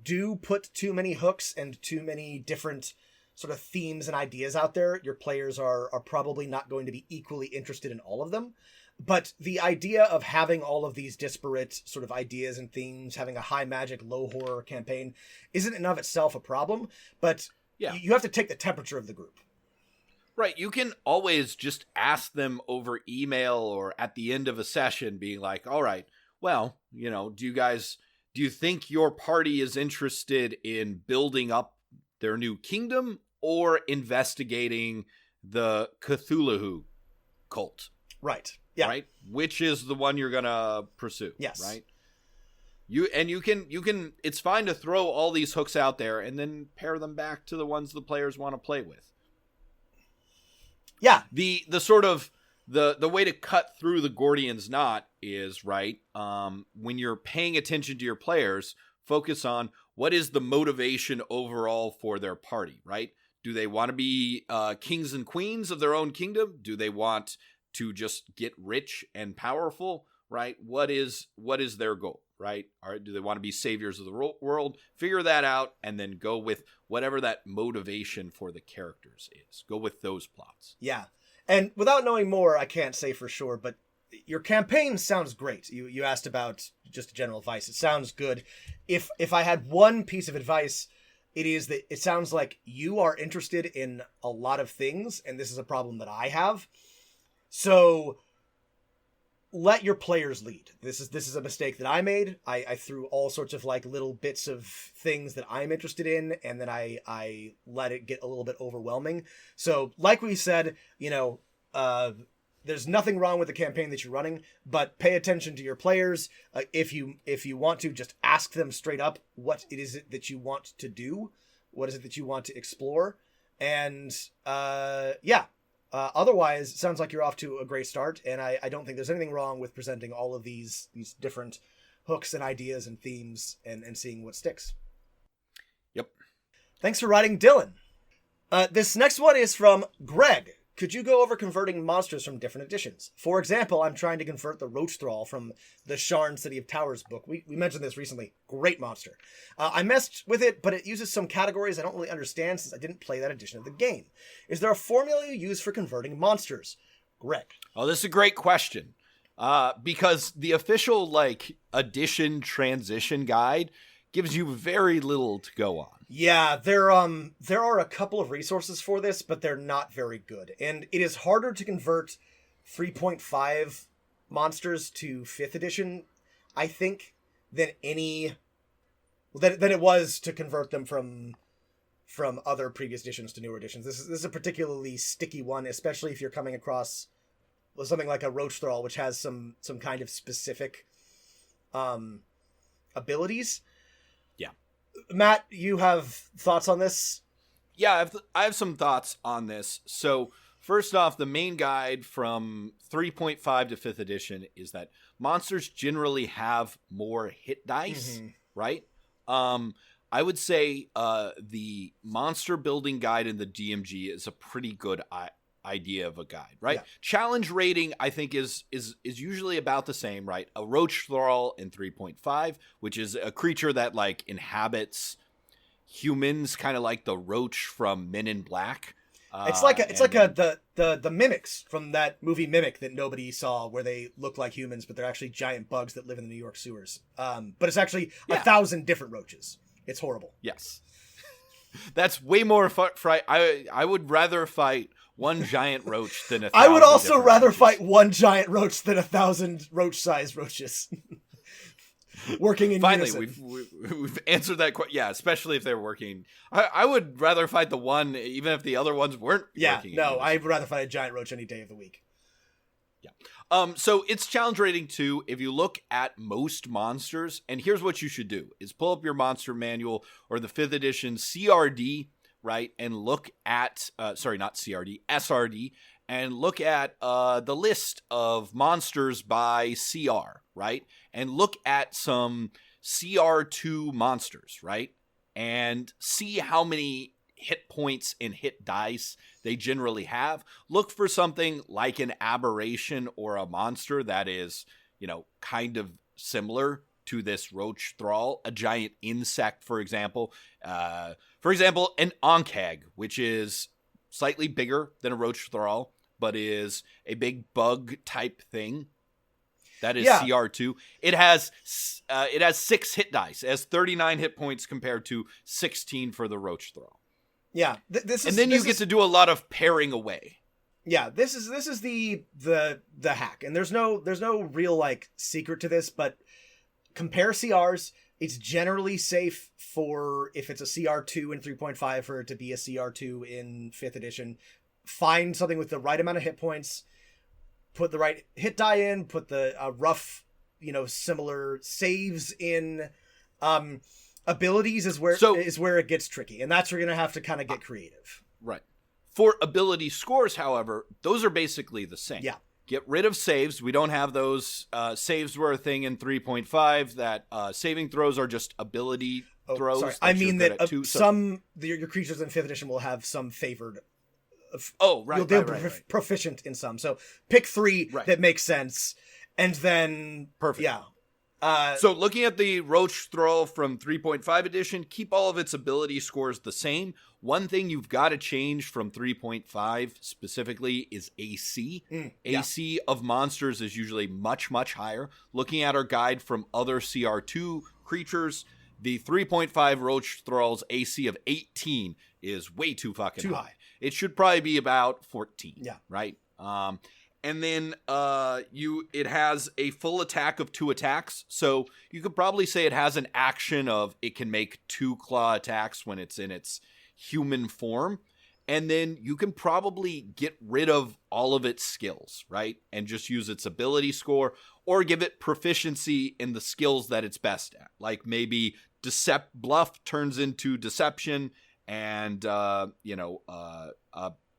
do put too many hooks and too many different sort of themes and ideas out there, your players are probably not going to be equally interested in all of them. But the idea of having all of these disparate sort of ideas and themes, having a high magic, low horror campaign, isn't in of itself a problem, but you have to take the temperature of the group. Right. You can always just ask them over email or at the end of a session being like, all right, well, do you think your party is interested in building up their new kingdom or investigating the Cthulhu cult? Right. Yeah. Right. Which is the one you're going to pursue? Yes. Right. You can it's fine to throw all these hooks out there and then pair them back to the ones the players want to play with. Yeah. The sort of the way to cut through the Gordian's knot is, right, when you're paying attention to your players, focus on what is the motivation overall for their party, right? Do they want to be kings and queens of their own kingdom? Do they want to just get rich and powerful, right? What is their goal, right? Or do they want to be saviors of the world? Figure that out and then go with whatever that motivation for the characters is. Go with those plots. Yeah. And without knowing more, I can't say for sure, but your campaign sounds great. You asked about just general advice. It sounds good. If I had one piece of advice, it is that it sounds like you are interested in a lot of things, and this is a problem that I have. So let your players lead. This is a mistake that I made. I threw all sorts of like little bits of things that I'm interested in, and then I let it get a little bit overwhelming. So like we said, there's nothing wrong with the campaign that you're running, but pay attention to your players. If you want to, just ask them straight up what it is that you want to do. What is it that you want to explore? And otherwise, it sounds like you're off to a great start, and I don't think there's anything wrong with presenting all of these different hooks and ideas and themes and seeing what sticks. Yep. Thanks for writing, Dylan. This next one is from Greg. Could you go over converting monsters from different editions? For example, I'm trying to convert the Roach Thrall from the Sharn City of Towers book. We mentioned this recently. Great monster. I messed with it, but it uses some categories I don't really understand since I didn't play that edition of the game. Is there a formula you use for converting monsters? Greg. Oh, this is a great question. Because the official edition transition guide gives you very little to go on. Yeah, there are a couple of resources for this, but they're not very good. And it is harder to convert 3.5 monsters to 5th edition, I think, than it was to convert them from other previous editions to newer editions. This is a particularly sticky one, especially if you're coming across something like a Roach Thrall, which has some kind of specific abilities. Matt, you have thoughts on this? Yeah, I have some thoughts on this. So first off, the main guide from 3.5 to 5th edition is that monsters generally have more hit dice, right? I would say the monster building guide in the DMG is a pretty good idea of a guide, right? Yeah. Challenge rating, I think, is usually about the same, right? A Roach Thrall in 3.5, which is a creature that inhabits humans, kind of like the roach from Men in Black. It's like the mimics from that movie Mimic that nobody saw, where they look like humans but they're actually giant bugs that live in the New York sewers. But it's actually 1,000 different roaches. It's horrible. Yes. That's way more fright. I would rather fight one giant roach than 1,000. I would also rather roaches. fight one giant roach than 1,000 roach-sized roaches. Working in Finally, unison. we've answered that question. Yeah, especially if they're working. I would rather fight the one, even if the other ones weren't. Working No, I'd rather fight a giant roach any day of the week. Yeah. So it's challenge rating 2. If you look at most monsters, and here's what you should do: is pull up your monster manual or the 5th edition CRD, right, and look at sorry, not CRD, SRD, and look at the list of monsters by CR, right, and look at some CR2 monsters, right, and see how many hit points and hit dice they generally have. Look for something like an aberration or a monster that is, kind of similar to this roach thrall, a giant insect, for example. An oncag, which is slightly bigger than a roach thrall, but is a big bug type thing. That is CR2. It has 6 hit dice. It has 39 hit points compared to 16 for the roach thrall. Yeah, you get to do a lot of pairing away. Yeah, this is the hack, and there's no real secret to this, but compare CRs. It's generally safe for if it's a CR2 in 3.5 for it to be a CR2 in 5th edition. Find something with the right amount of hit points, put the right hit die in, put the rough, similar saves in. Abilities is where it gets tricky, and that's where you're gonna have to kind of get creative. Right. For ability scores, however, those are basically the same. Yeah. Get rid of saves. We don't have those. Saves were a thing in 3.5. That saving throws are just ability throws. Sorry. I mean that your creatures in 5th edition will have some favored. Right. They'll be proficient in some. So pick 3 that makes sense, and then perfect. Yeah. So looking at the Roach Thrall from 3.5 edition, keep all of its ability scores the same. One thing you've got to change from 3.5 specifically is AC. AC of monsters is usually much, much higher. Looking at our guide from other CR2 creatures, the 3.5 Roach Thrall's AC of 18 is way too fucking high. It should probably be about 14. Yeah. Right? And then it has a full attack of 2 attacks. So you could probably say it has an action of it can make 2 claw attacks when it's in its human form. And then you can probably get rid of all of its skills, right? And just use its ability score or give it proficiency in the skills that it's best at. Like maybe Bluff turns into Deception and,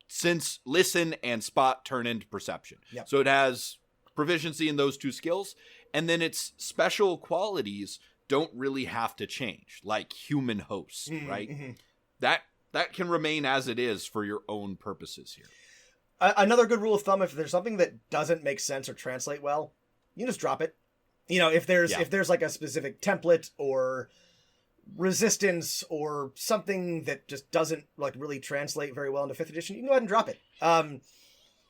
since Listen and Spot turn into Perception. Yep. So it has proficiency in those 2 skills, and then its special qualities don't really have to change, like Human Host, right? Mm-hmm. That can remain as it is for your own purposes here. Another good rule of thumb, if there's something that doesn't make sense or translate well, you just drop it. If there's like a specific template or resistance or something that just doesn't really translate very well into 5th edition, you can go ahead and drop it.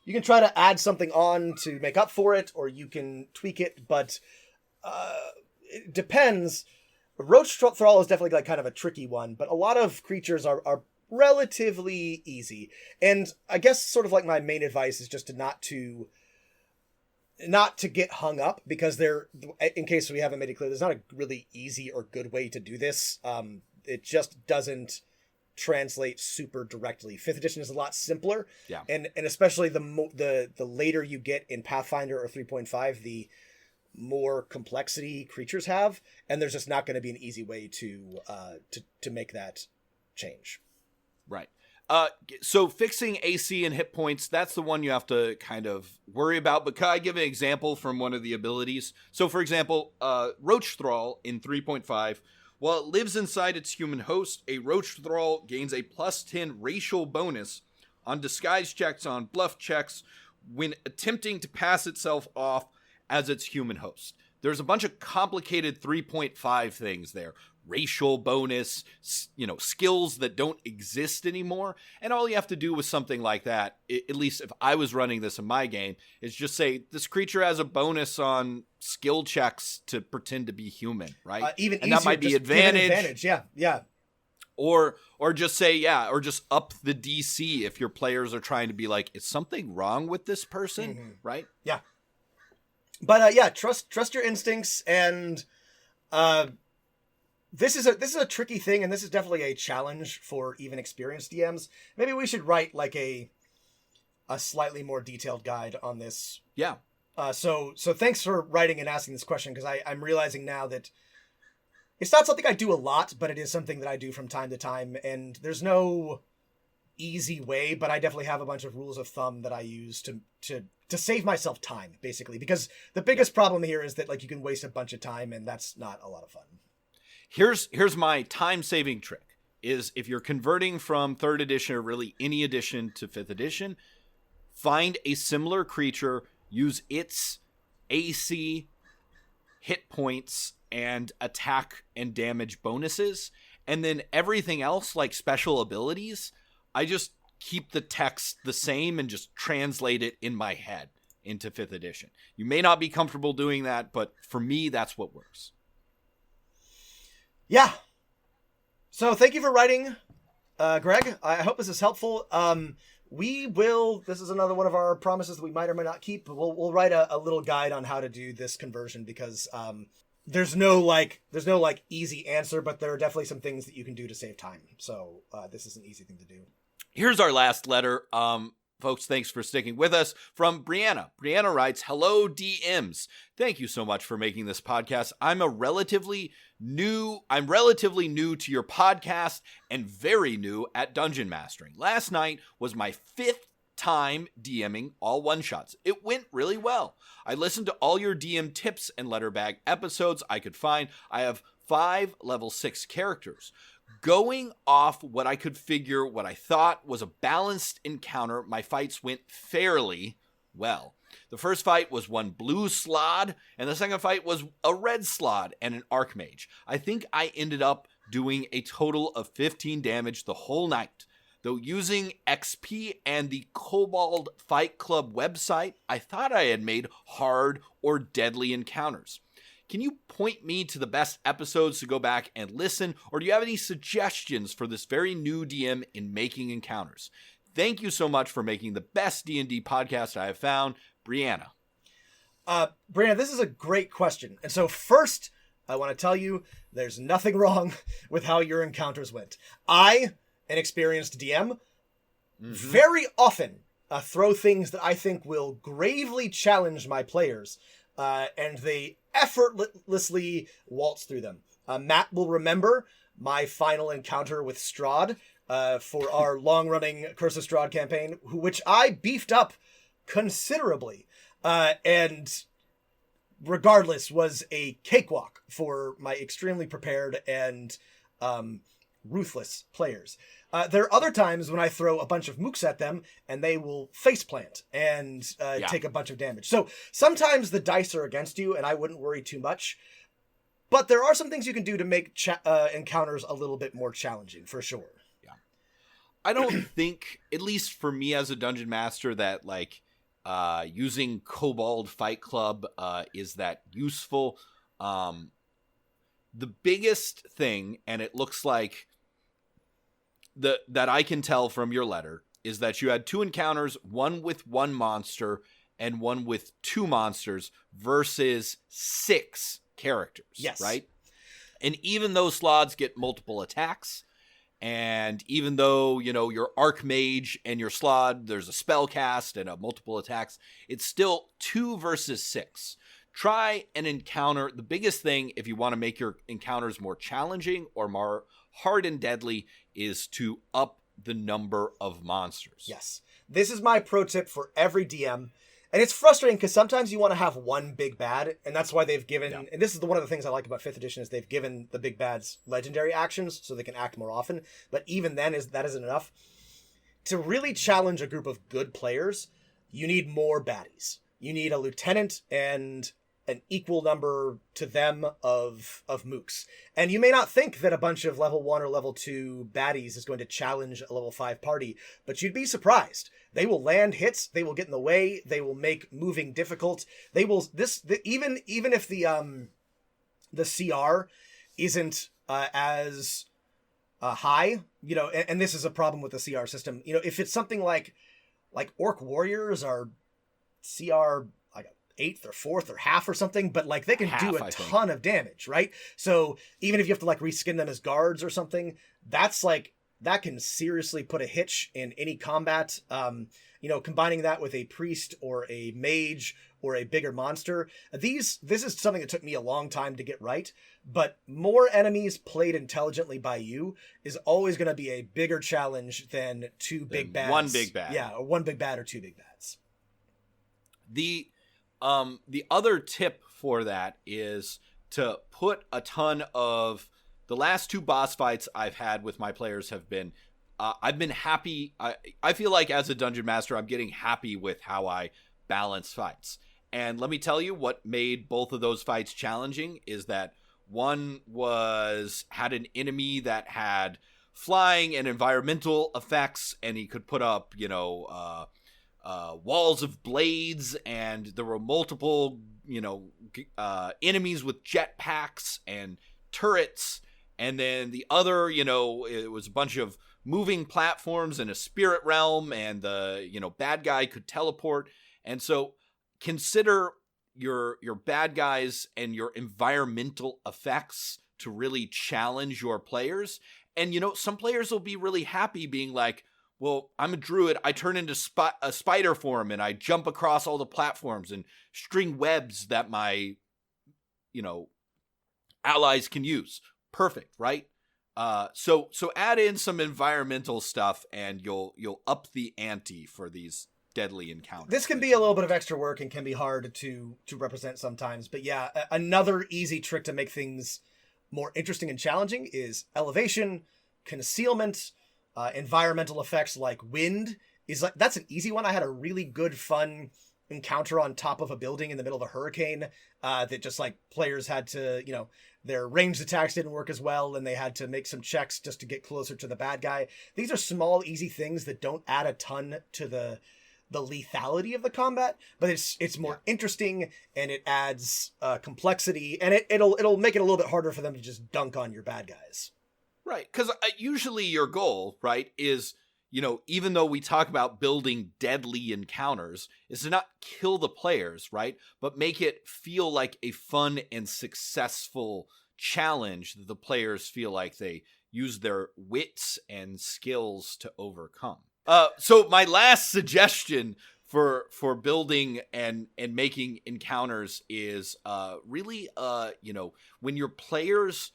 You can try to add something on to make up for it, or you can tweak it, but it depends. Roach Thrall is definitely kind of a tricky one, but a lot of creatures are relatively easy. And I guess sort of my main advice is just not to get hung up, because in case we haven't made it clear, there's not a really easy or good way to do this. It just doesn't translate super directly. 5th edition is a lot simpler. Yeah. And especially the later you get in Pathfinder or 3.5, the more complexity creatures have, and there's just not going to be an easy way to make that change. Right. So fixing AC and hit points, that's the one you have to kind of worry about. But can I give an example from one of the abilities? So for example, Roach Thrall in 3.5, while it lives inside its human host, a Roach Thrall gains a +10 racial bonus on disguise checks, on bluff checks, when attempting to pass itself off as its human host. There's a bunch of complicated 3.5 things there. racial bonus, skills that don't exist anymore. And all you have to do with something like that, at least if I was running this in my game, is just say this creature has a bonus on skill checks to pretend to be human, right? Even and easier, that might be advantage. Yeah. Or just say, or just up the DC if your players are trying to be like, is something wrong with this person, right? Yeah. But trust your instincts, and this is a tricky thing, and this is definitely a challenge for even experienced DMs. Maybe we should write like a slightly more detailed guide on this. Yeah. So thanks for writing and asking this question, because I'm realizing now that it's not something I do a lot, but it is something that I do from time to time, and there's no easy way, but I definitely have a bunch of rules of thumb that I use to save myself time, basically, because the biggest problem here is that like you can waste a bunch of time, and that's not a lot of fun. Here's my time-saving trick, is if you're converting from 3rd edition or really any edition to 5th edition, find a similar creature, use its AC, hit points, and attack and damage bonuses, and then everything else, like special abilities, I just keep the text the same and just translate it in my head into 5th edition. You may not be comfortable doing that, but for me, that's what works. Yeah. So thank you for writing, Greg. I hope this is helpful. This is another one of our promises that we might or might not keep, but we'll write a little guide on how to do this conversion, because there's no easy answer, but there are definitely some things that you can do to save time. So this is an easy thing to do. Here's our last letter. Folks, thanks for sticking with us. From Brianna. Brianna writes, "Hello, DMs. Thank you so much for making this podcast. I'm relatively new to your podcast and very new at dungeon mastering. Last night was my 5th time DMing all one-shots. It went really well. I listened to all your DM tips and letterbag episodes I could find. I have 5 level 6 characters. Going off what I could figure, what I thought was a balanced encounter, my fights went fairly well. The first fight was one blue slod, and the second fight was a red slod and an archmage. I think I ended up doing a total of 15 damage the whole night. Though using XP and the Kobold Fight Club website, I thought I had made hard or deadly encounters. Can you point me to the best episodes to go back and listen, or do you have any suggestions for this very new DM in making encounters? Thank you so much for making the best D&D podcast I have found, Brianna." Brianna, this is a great question. And so first, I want to tell you there's nothing wrong with how your encounters went. I, an experienced DM, very often throw things that I think will gravely challenge my players, and they effortlessly waltz through them. Matt will remember my final encounter with Strahd for our long-running Curse of Strahd campaign, which I beefed up considerably, and regardless was a cakewalk for my extremely prepared and ruthless players. There are other times when I throw a bunch of mooks at them and they will faceplant and take a bunch of damage. So sometimes the dice are against you, and I wouldn't worry too much. But there are some things you can do to make encounters a little bit more challenging, for sure. Yeah, I don't think, at least for me as a dungeon master, that using Kobold Fight Club is that useful. The biggest thing, and it looks like that I can tell from your letter, is that you had 2 encounters, one with 1 monster and one with 2 monsters versus 6 characters. Yes. Right? And even though slots get multiple attacks, and even though, your Archmage and your Slod, there's a spell cast and a multiple attacks, it's still 2 versus 6. Try an encounter. The biggest thing, if you want to make your encounters more challenging or more hard and deadly, is to up the number of monsters. Yes. This is my pro tip for every DM. And it's frustrating because sometimes you want to have one big bad, and that's why they've given, and this is one of the things I like about 5th edition, is they've given the big bads legendary actions so they can act more often. But even then, that isn't enough. To really challenge a group of good players, you need more baddies. You need a lieutenant and an equal number to them of mooks. And you may not think that a bunch of level 1 or level 2 baddies is going to challenge a level 5 party, but you'd be surprised. They will land hits, they will get in the way, they will make moving difficult. They will even if the CR isn't as high, you know, and this is a problem with the CR system. You know, if it's something like Orc Warriors are CR like 8th or 4th or half or something, but like they can do a ton of damage, right? So even if you have to like reskin them as guards or something, that's like, that can seriously put a hitch in any combat. You know, combining that with a priest or a mage or a bigger monster. This is something that took me a long time to get right, but more enemies played intelligently by you is always going to be a bigger challenge than two big bads. One big bad. Yeah, or one big bad or two big bads. The other tip for that is to put a ton of the last 2 boss fights I've had with my players have been I've been happy. I feel like as a dungeon master, I'm getting happy with how I balance fights. And let me tell you what made both of those fights challenging is that one had an enemy that had flying and environmental effects, and he could put up, you know, walls of blades, and there were multiple, you know, enemies with jetpacks and turrets. And then the other, you know, it was a bunch of moving platforms in a spirit realm, and the, you know, bad guy could teleport. And so consider your bad guys and your environmental effects to really challenge your players. And, you know, some players will be really happy being like, well, I'm a druid, I turn into a spider form, and I jump across all the platforms and string webs that my, you know, allies can use. Perfect, right? So add in some environmental stuff, and you'll up the ante for these deadly encounters. This can be a little bit of extra work and can be hard to represent sometimes, but yeah, another easy trick to make things more interesting and challenging is elevation, concealment, environmental effects like wind is like, that's an easy one. I had a really good fun encounter on top of a building in the middle of a hurricane that just like players had to, you know, their ranged attacks didn't work as well, and they had to make some checks just to get closer to the bad guy. These are small, easy things that don't add a ton to the lethality of the combat, but it's more interesting, and it adds complexity, and it'll make it a little bit harder for them to just dunk on your bad guys. Right, because usually your goal, right, is, you know, even though we talk about building deadly encounters, is to not kill the players, right, but make it feel like a fun and successful challenge that the players feel like they use their wits and skills to overcome. So my last suggestion for building and making encounters is really, you know, when your players,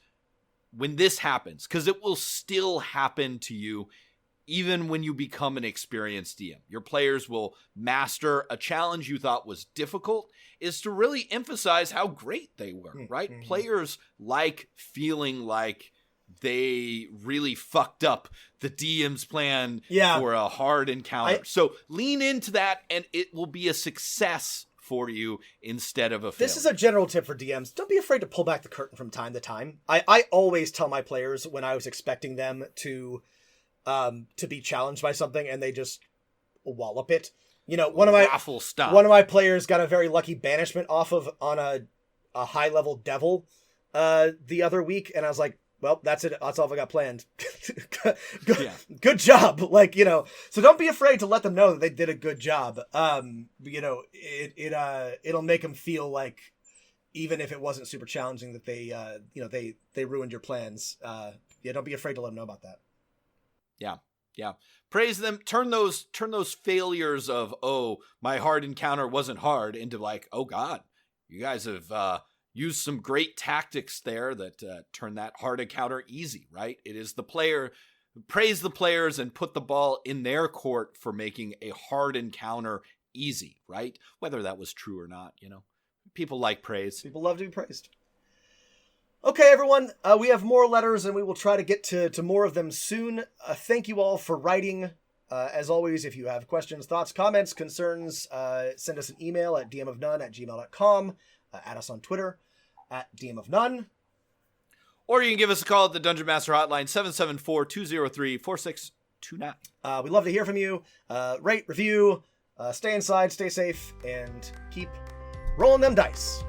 when this happens, because it will still happen to you even when you become an experienced DM. Your players will master a challenge you thought was difficult, is to really emphasize how great they were, right? Mm-hmm. Players like feeling like they really fucked up the DM's plan for a hard encounter. So lean into that, and it will be a success for you instead of a failure. This is a general tip for DMs. Don't be afraid to pull back the curtain from time to time. I always tell my players when I was expecting them to be challenged by something and they just wallop it. You know, one of my players got a very lucky banishment on a high level devil the other week, and I was like, well, that's it. That's all I got planned. Good job. Like, you know, so don't be afraid to let them know that they did a good job. You know, it'll make them feel like, even if it wasn't super challenging, that they, you know, they ruined your plans. Don't be afraid to let them know about that. Yeah. Praise them. Turn those failures of, oh, my hard encounter wasn't hard, into like, oh God, you guys have, use some great tactics there that turn that hard encounter easy, right? It is the player. Praise the players and put the ball in their court for making a hard encounter easy, right? Whether that was true or not, you know. People like praise. People love to be praised. Okay, everyone. We have more letters, and we will try to get to more of them soon. Thank you all for writing. As always, if you have questions, thoughts, comments, concerns, send us an email at dmofnone@gmail.com. Add us on Twitter at DM of None. Or you can give us a call at the Dungeon Master Hotline, 774-203-4629. We'd love to hear from you. Rate, review, stay inside, stay safe, and keep rolling them dice.